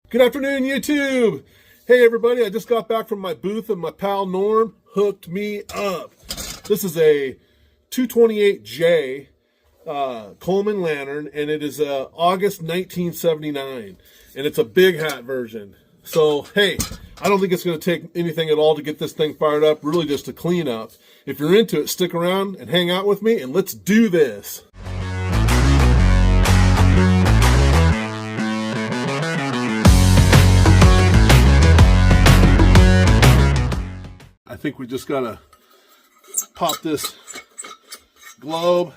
Good afternoon, YouTube. Hey, everybody. I just got back from my booth and my pal Norm hooked me up. This is a 228J Coleman lantern, and it is August 1979, and it's a big hat version. So, hey, I don't think it's going to take anything at all to get this thing fired up, really just a clean up. If you're into it, stick around and hang out with me, and let's do this. I think we just gotta pop this globe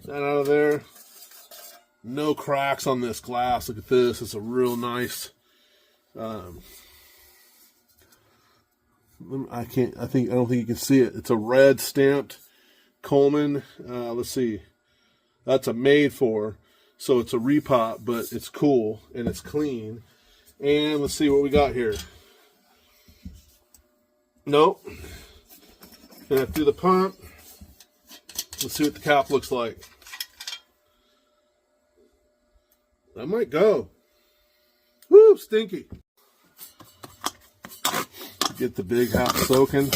that out of there. No cracks on this glass. Look at this. It's a real nice. I don't think you can see it. It's a red stamped Coleman. Let's see. That's a made for. So it's a repop, but it's cool and it's clean. And let's see what we got here. Nope. Gonna have to do the pump. Let's see what the cap looks like. That might go. Woo, stinky. Get the big hat soaking.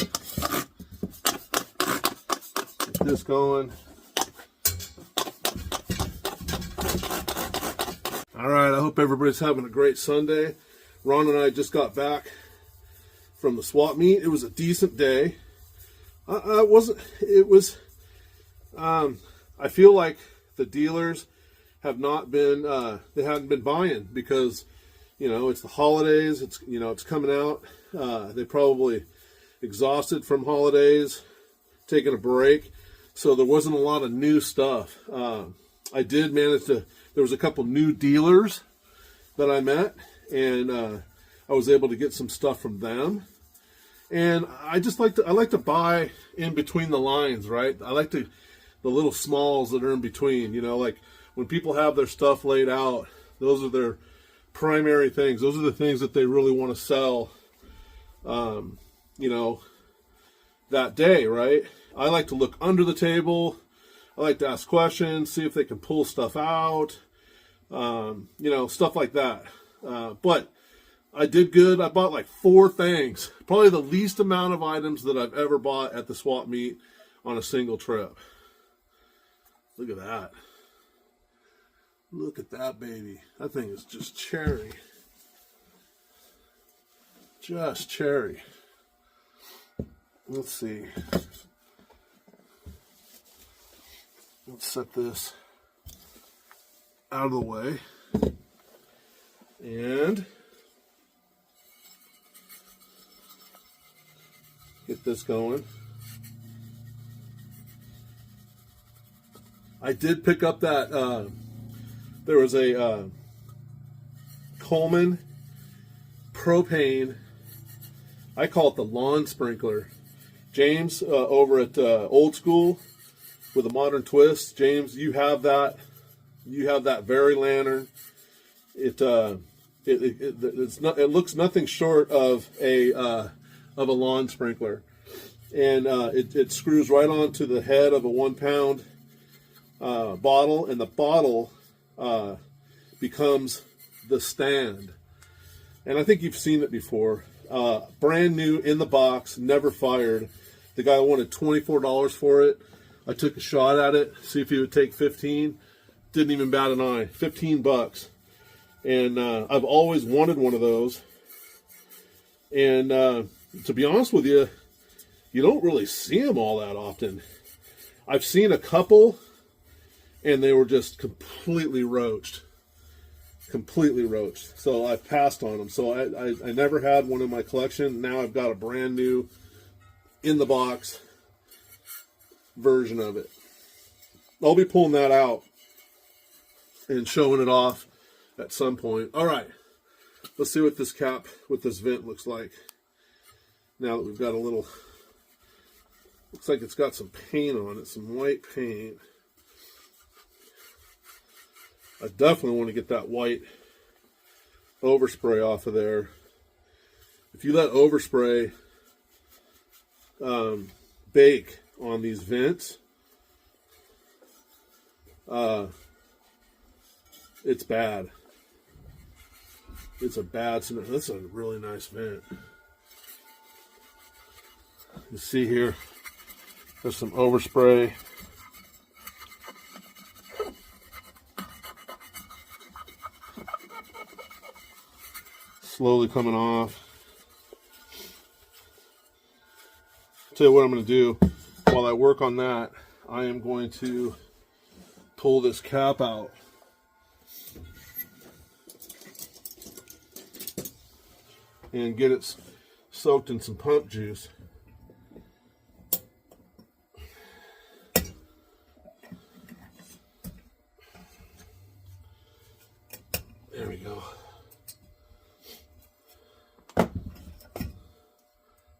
Get this going. All right, I hope everybody's having a great Sunday. Ron and I just got back from the swap meet. It was a decent day. I feel like the dealers have not been, they hadn't been buying because, you know, it's the holidays. It's, you know, it's coming out. They probably exhausted from holidays, taking a break. So there wasn't a lot of new stuff. I did manage to, there was a couple new dealers that I met, and I was able to get some stuff from them. And I just like to buy in between the lines, right? I like the little smalls that are in between, you know, like when people have their stuff laid out, those are their primary things. Those are the things that they really want to sell, you know, that day, right? I like to look under the table. I like to ask questions, see if they can pull stuff out, you know, stuff like that. But I did good. I bought like 4 things, probably the least amount of items that I've ever bought at the swap meet on a single trip. Look at that. Look at that, baby. That thing is just cherry. Just cherry. Let's see. Let's set this out of the way. And get this going. I did pick up that, there was a Coleman Propane, I call it the lawn sprinkler. James, over at Old School with a modern twist, James, you have that very lantern. It looks nothing short of a lawn sprinkler, and it screws right onto the head of a 1 pound bottle, and the bottle becomes the stand. And I think you've seen it before. Brand new in the box, never fired. The guy wanted $24 for it. I took a shot at it, see if he would take 15. Didn't even bat an eye. 15 bucks. And I've always wanted one of those. And to be honest with you, you don't really see them all that often. I've seen a couple, and they were just completely roached. Completely roached. So I passed on them. So I never had one in my collection. Now I've got a brand new, in the box version of it. I'll be pulling that out and showing it off at some point. All right. Let's see what this cap with this vent looks like. Now that we've got a little, looks like it's got some paint on it, some white paint. I definitely want to get that white overspray off of there. If you let overspray bake on these vents, it's bad. It's a bad cement. This is a really nice vent. You see here, there's some overspray. Slowly coming off. Tell you what I'm going to do while I work on that. I am going to pull this cap out. And get it soaked in some pump juice. There we go.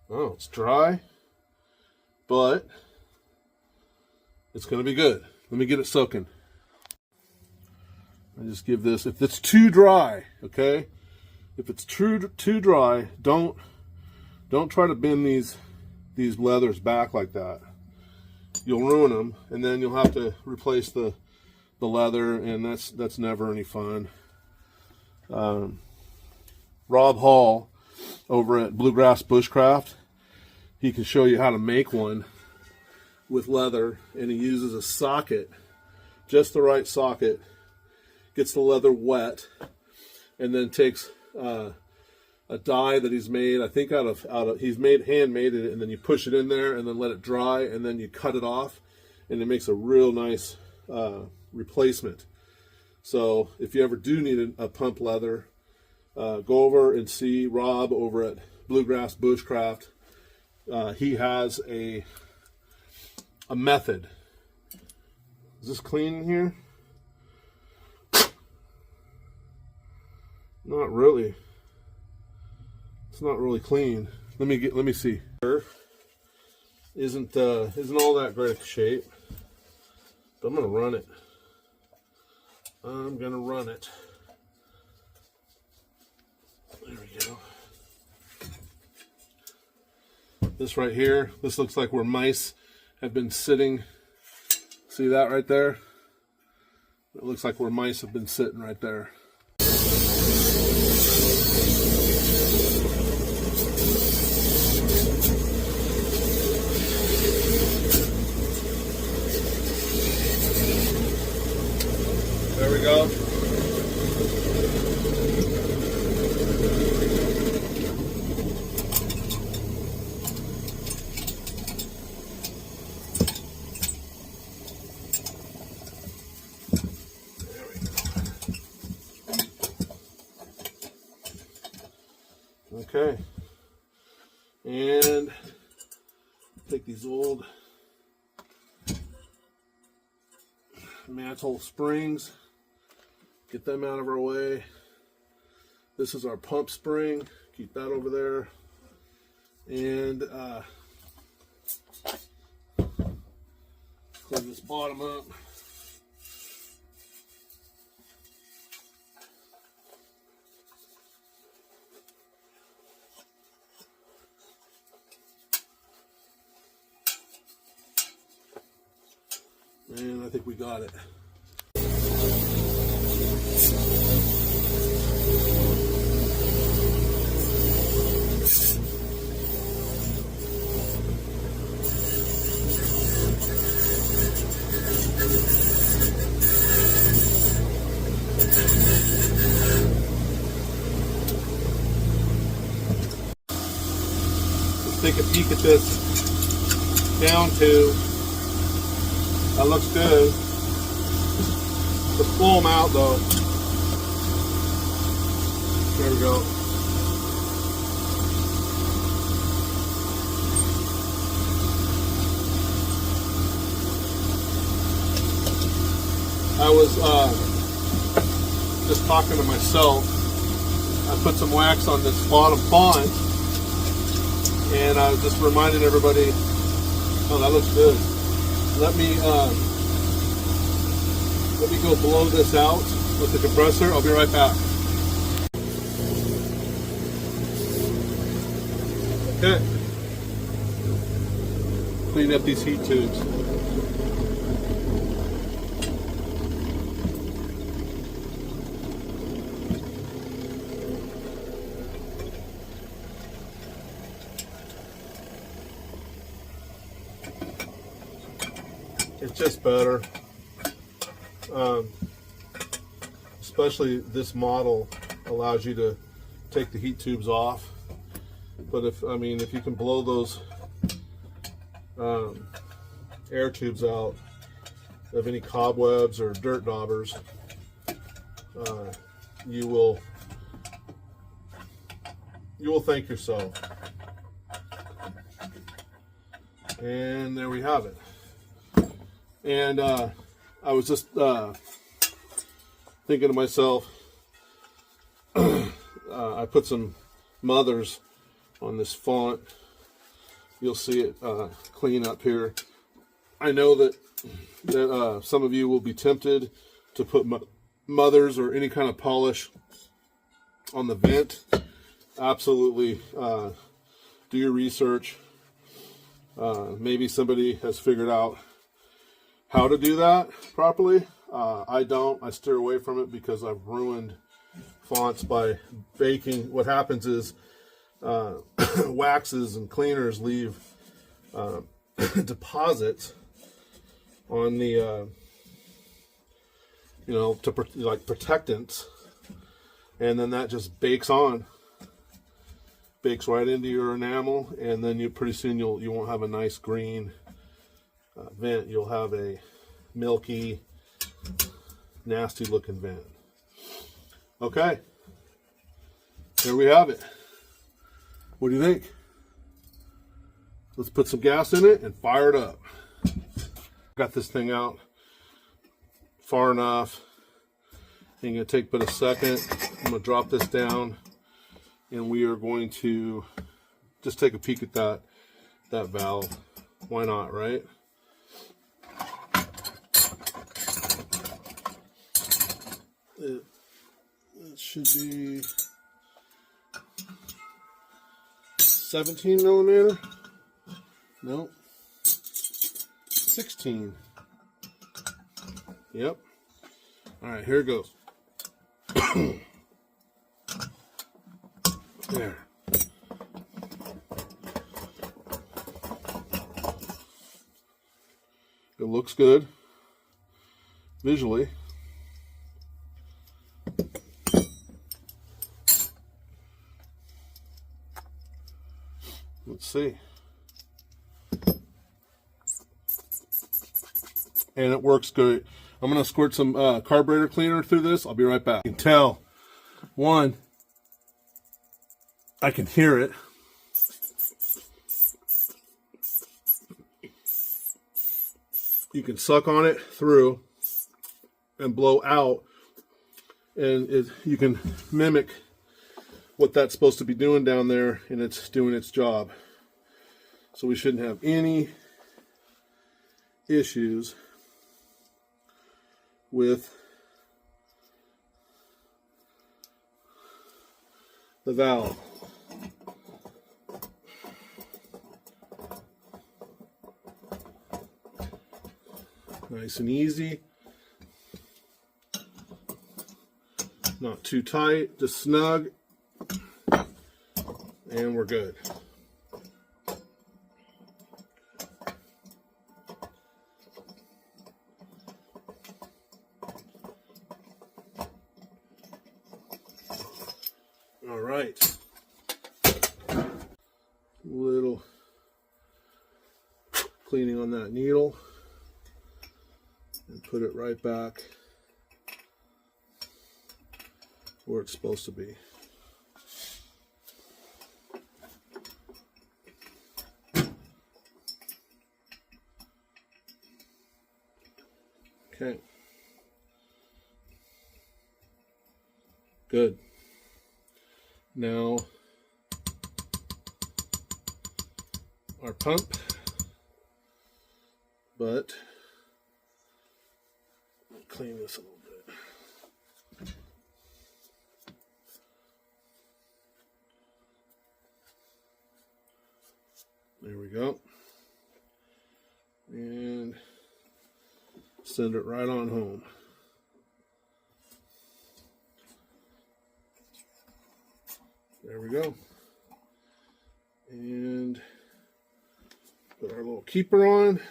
Oh, it's dry, but it's going to be good. Let me get it soaking. I just give this, if it's too dry, okay? If it's too dry, don't try to bend these leathers back like that. You'll ruin them, and then you'll have to replace the leather, and that's never any fun. Rob Hall over at Bluegrass Bushcraft, he can show you how to make one with leather, and he uses a socket, just the right socket, gets the leather wet, and then takes a die that he's made, I think out of he's handmade it, and then you push it in there and then let it dry, and then you cut it off, and it makes a real nice replacement. So if you ever do need a pump leather, go over and see Rob over at Bluegrass Bushcraft. He has a method. Is this clean in here? Not really. It's not really clean. Let me see. Isn't all that great shape. But I'm gonna run it. There we go. This right here, this looks like where mice have been sitting. See that right there? It looks like where mice have been sitting right there. There we go. Okay, and take these old mantle springs, get them out of our way. This is our pump spring, keep that over there, and clean this bottom up. And I think we got it. Let's take a peek at this down tube. That looks good. Let's blow them out though. There we go. I was just talking to myself. I put some wax on this bottom font, and I was just reminding everybody, oh, that looks good. Let me go blow this out with the compressor. I'll be right back. Okay. Clean up these heat tubes. just better. Especially this model allows you to take the heat tubes off. But if you can blow those air tubes out of any cobwebs or dirt daubers, you will thank yourself. And there we have it. And I was just thinking to myself, I put some mothers on this font. You'll see it clean up here. I know that some of you will be tempted to put mothers or any kind of polish on the vent. Absolutely do your research. Maybe somebody has figured out how to do that properly. I don't. I steer away from it because I've ruined fonts by baking. What happens is waxes and cleaners leave deposits on the like protectants, and then that just bakes right into your enamel, and then pretty soon you won't have a nice green vent. You'll have a milky, nasty looking vent. Okay, there we have it. What do you think? Let's put some gas in it and fire it up. Got this thing out far enough. I'm going to take but a second. I'm going to drop this down, and we are going to just take a peek at that valve. Why not, right? It should be 17 millimeter. No, 16. Yep. All right, here it goes. There. It looks good visually. Let's see. And it works good. I'm going to squirt some carburetor cleaner through this. I'll be right back. You can tell, one, I can hear it. You can suck on it through and blow out, and you can mimic what that's supposed to be doing down there, and it's doing its job. So we shouldn't have any issues with the valve. Nice and easy. Not too tight, just snug. And we're good. All right. Little cleaning on that needle. And put it right back where it's supposed to be. Okay. Good. Now our pump, but clean this a little bit. There we go. And send it right on home. There we go. And put our little keeper on.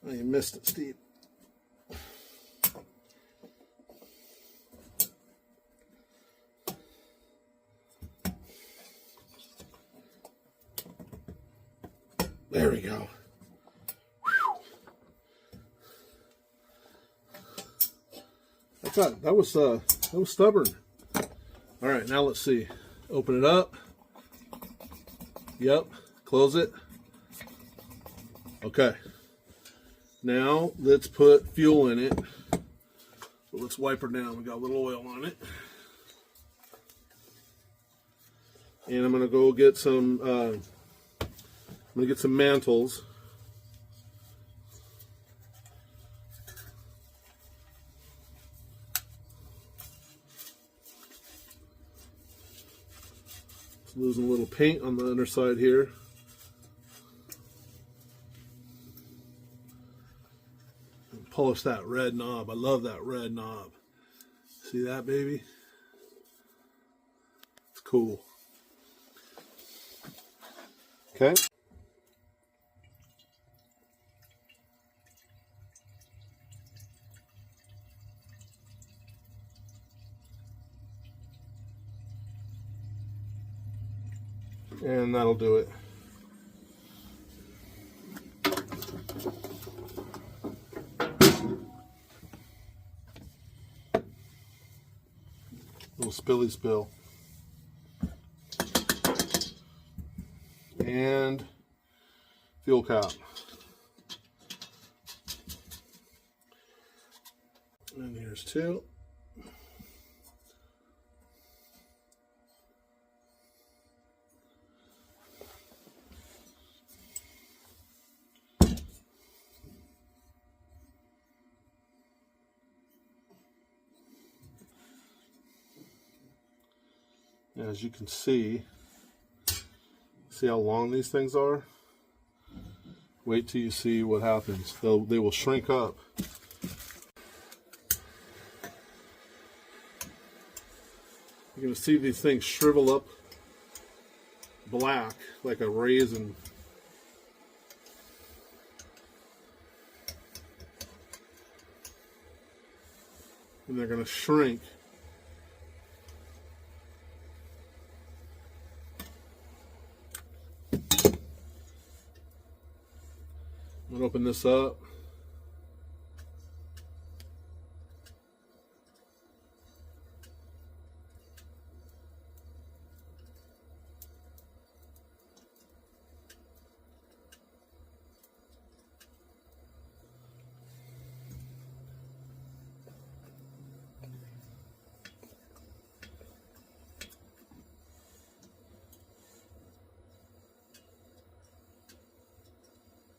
Oh, you missed it, Steve. There we go. That was stubborn. All right, now let's see. Open it up. Yep. Close it. Okay. Now let's put fuel in it. So let's wipe her down. We got a little oil on it. And I'm gonna go get some. I'm gonna get some mantles. Losing a little paint on the underside here. And polish that red knob. I love that red knob. See that, baby? It's cool. Okay. And that'll do it. Little spilly spill. And fuel cap. And here's two. As you can see how long these things are? Wait till you see what happens. They will shrink up. You're going to see these things shrivel up black like a raisin. And they're going to shrink. I'm going to open this up.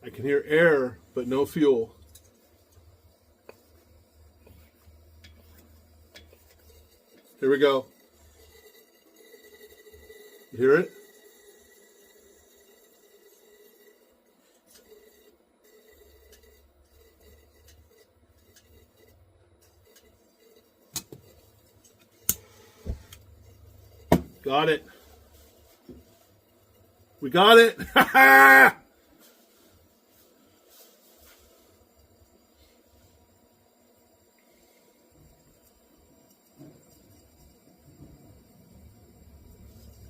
I can hear air, but no fuel. Here we go. You hear it? Got it. We got it. Ha ha!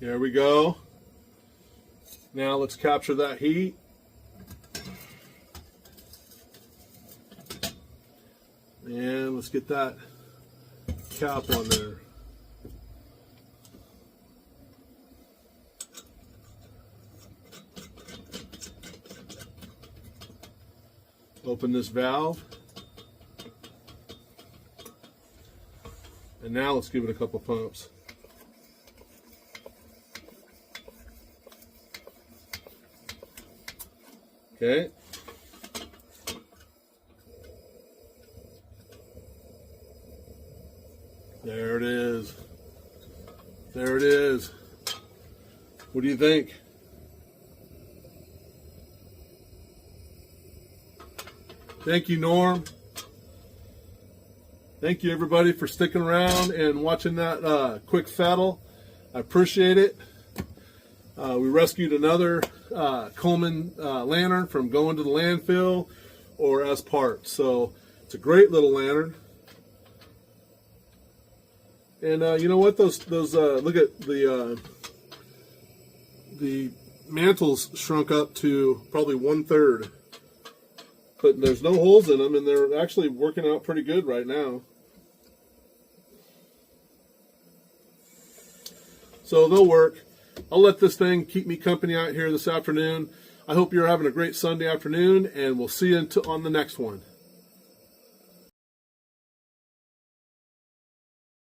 There we go. Now let's capture that heat. And let's get that cap on there. Open this valve. And now let's give it a couple pumps. Okay. There it is. There it is. What do you think? Thank you, Norm. Thank you, everybody, for sticking around and watching that quick faddle. I appreciate it. We rescued another Coleman lantern from going to the landfill. or as parts. So it's a great little lantern. And you know what? Those look at the mantles shrunk up to probably 1/3, but there's no holes in them, and they're actually working out pretty good right now. So they'll work. I'll let this thing keep me company out here this afternoon. I hope you're having a great Sunday afternoon, and we'll see you on the next one.